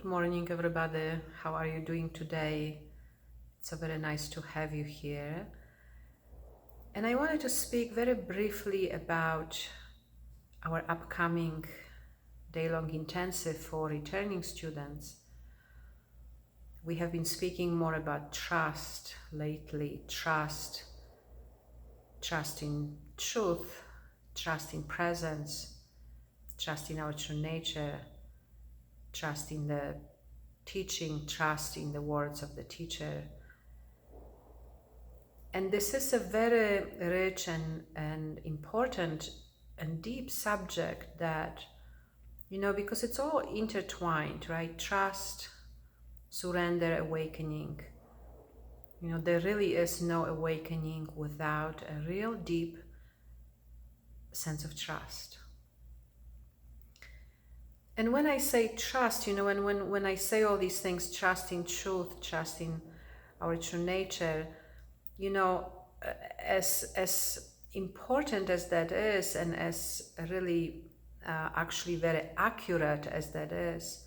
Good morning, everybody. How are you doing today? It's so very nice to have you here. And I wanted to speak very briefly about our upcoming day-long intensive for returning students. We have been speaking more about trust lately, trust in truth, trust in presence, trust in our true nature, trust in the teaching, trust in the words of the teacher. And this is a very rich and important and deep subject that, because it's all intertwined, right? Trust, surrender, awakening. There really is no awakening without a real deep sense of trust. And when I say trust, and when I say all these things, trust in truth, trust in our true nature, as important as that is, and as really actually very accurate as that is,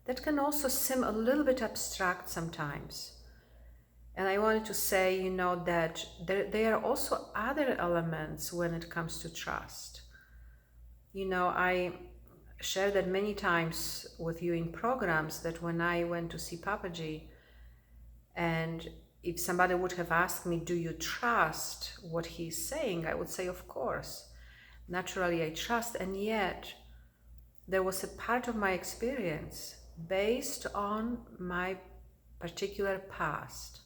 that can also seem a little bit abstract sometimes. And I wanted to say, that there are also other elements when it comes to trust. I shared that many times with you in programs, that when I went to see Papaji, and if somebody would have asked me, do you trust what he's saying? I would say, of course. Naturally, I trust. And yet, there was a part of my experience based on my particular past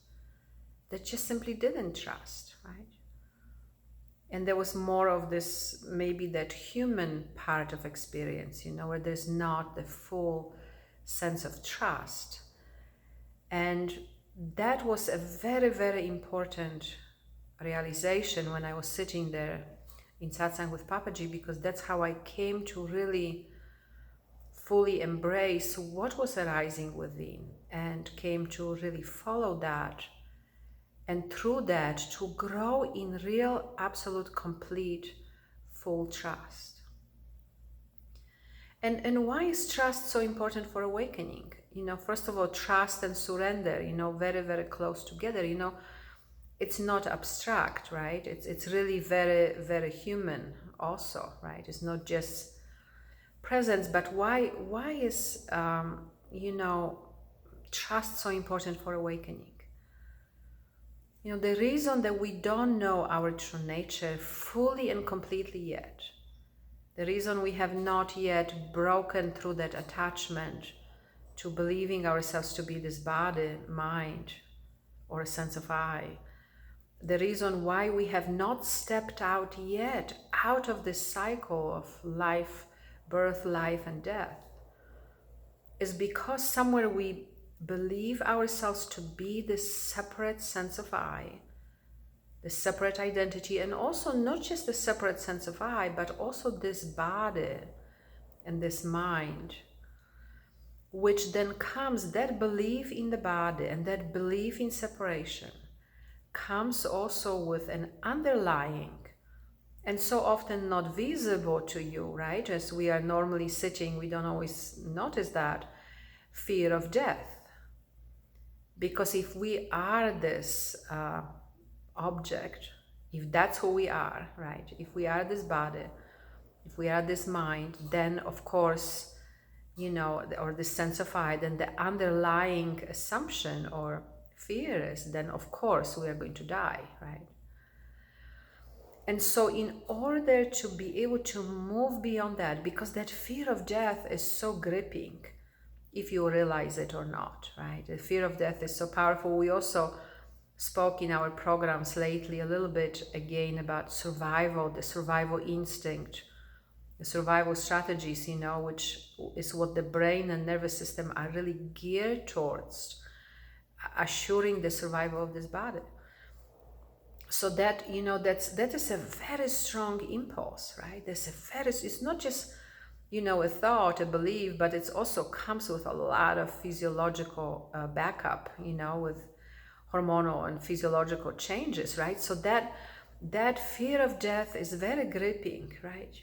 that just simply didn't trust, right? And there was more of this, maybe that human part of experience, where there's not the full sense of trust. And that was a very, very important realization when I was sitting there in satsang with Papaji, because that's how I came to really fully embrace what was arising within, and came to really follow that, and through that to grow in real, absolute, complete, full trust. And why is trust so important for awakening? First of all, trust and surrender, very, very close together. It's not abstract, right? It's really very, very human also, right? It's not just presence, but why is, trust so important for awakening? The reason that we don't know our true nature fully and completely yet, the reason we have not yet broken through that attachment to believing ourselves to be this body, mind, or a sense of I, the reason why we have not stepped out yet out of this cycle of life, birth, life, and death, is because somewhere we believe ourselves to be this separate sense of I, the separate identity, and also not just the separate sense of I, but also this body and this mind, which then comes, that belief in the body and that belief in separation comes also with an underlying, and so often not visible to you, right? As we are normally sitting, we don't always notice that, fear of death. Because if we are this object, if that's who we are, right? If we are this body, if we are this mind, then of course, or this sense of I, then the underlying assumption or fear is, then of course we are going to die, right? And so in order to be able to move beyond that, because that fear of death is so gripping, if you realize it or not, right? The fear of death is so powerful. We also spoke in our programs lately a little bit again about survival, the survival instinct, the survival strategies, which is what the brain and nervous system are really geared towards, assuring the survival of this body. So that, that is a very strong impulse, right? It's not just, a thought, a belief, but it also comes with a lot of physiological backup, with hormonal and physiological changes, right? So that fear of death is very gripping, right?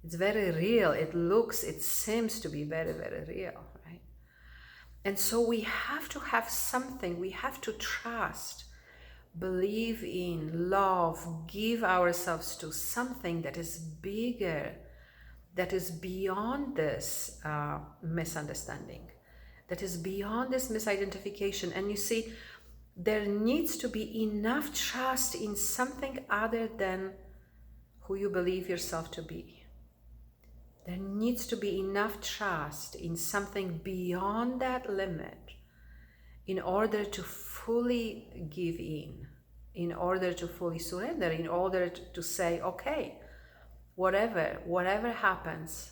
It's very real. It seems to be very, very real, right? And so we have to have something, we have to trust, believe in, love, give ourselves to something that is bigger, that is beyond this misunderstanding, that is beyond this misidentification. And you see, there needs to be enough trust in something other than who you believe yourself to be. There needs to be enough trust in something beyond that limit in order to fully give in order to fully surrender, in order to say, okay, whatever happens,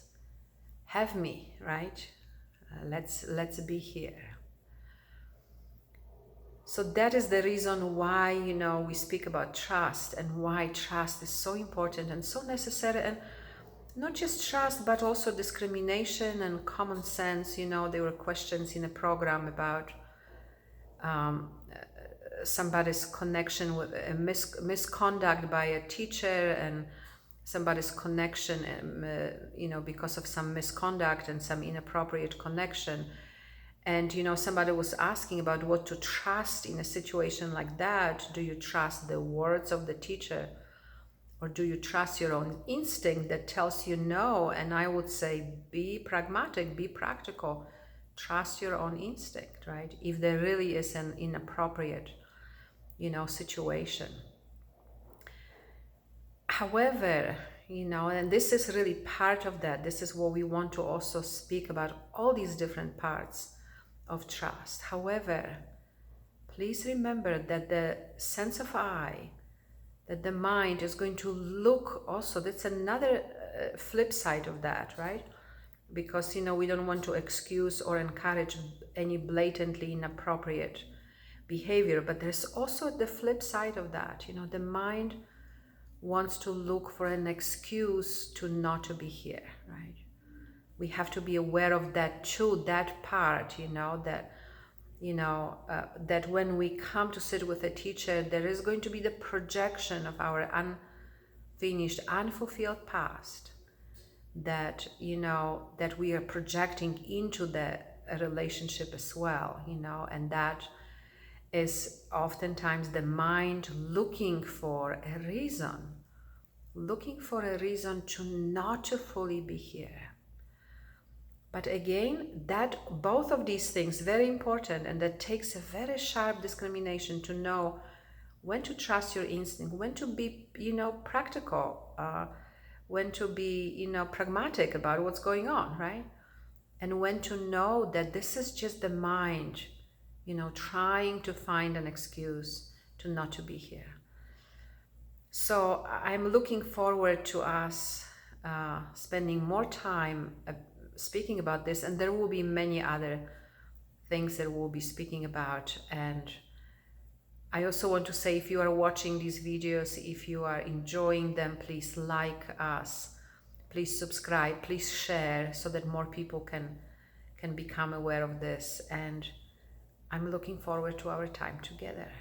have me, right? Let's be here. So that is the reason why, we speak about trust, and why trust is so important and so necessary. And not just trust, but also discrimination and common sense. There were questions in a program about somebody's connection with a misconduct by a teacher, and somebody's connection, because of some misconduct and some inappropriate connection. And, somebody was asking about what to trust in a situation like that. Do you trust the words of the teacher, or do you trust your own instinct that tells you no? And I would say, be pragmatic, be practical. Trust your own instinct, right? If there really is an inappropriate, situation. However, and this is really part of that. This is what we want to also speak about, all these different parts of trust. However, please remember that the sense of I, that the mind is going to look also, that's another flip side of that, right? Because, we don't want to excuse or encourage any blatantly inappropriate behavior, but there's also the flip side of that. The mind wants to look for an excuse to not to be here, right? We have to be aware of that too, that part, that when we come to sit with a teacher, there is going to be the projection of our unfinished, unfulfilled past, that, that we are projecting into the relationship as well, and that is oftentimes the mind looking for a reason to not to fully be here. But again, that both of these things very important, and that takes a very sharp discrimination to know when to trust your instinct, when to be, practical, when to be, pragmatic about what's going on, right? And when to know that this is just the mind, trying to find an excuse to not to be here. So I'm looking forward to us spending more time speaking about this, and there will be many other things that we'll be speaking about. And I also want to say, if you are watching these videos, if you are enjoying them, please like us, please subscribe, please share, so that more people can become aware of this. And I'm looking forward to our time together.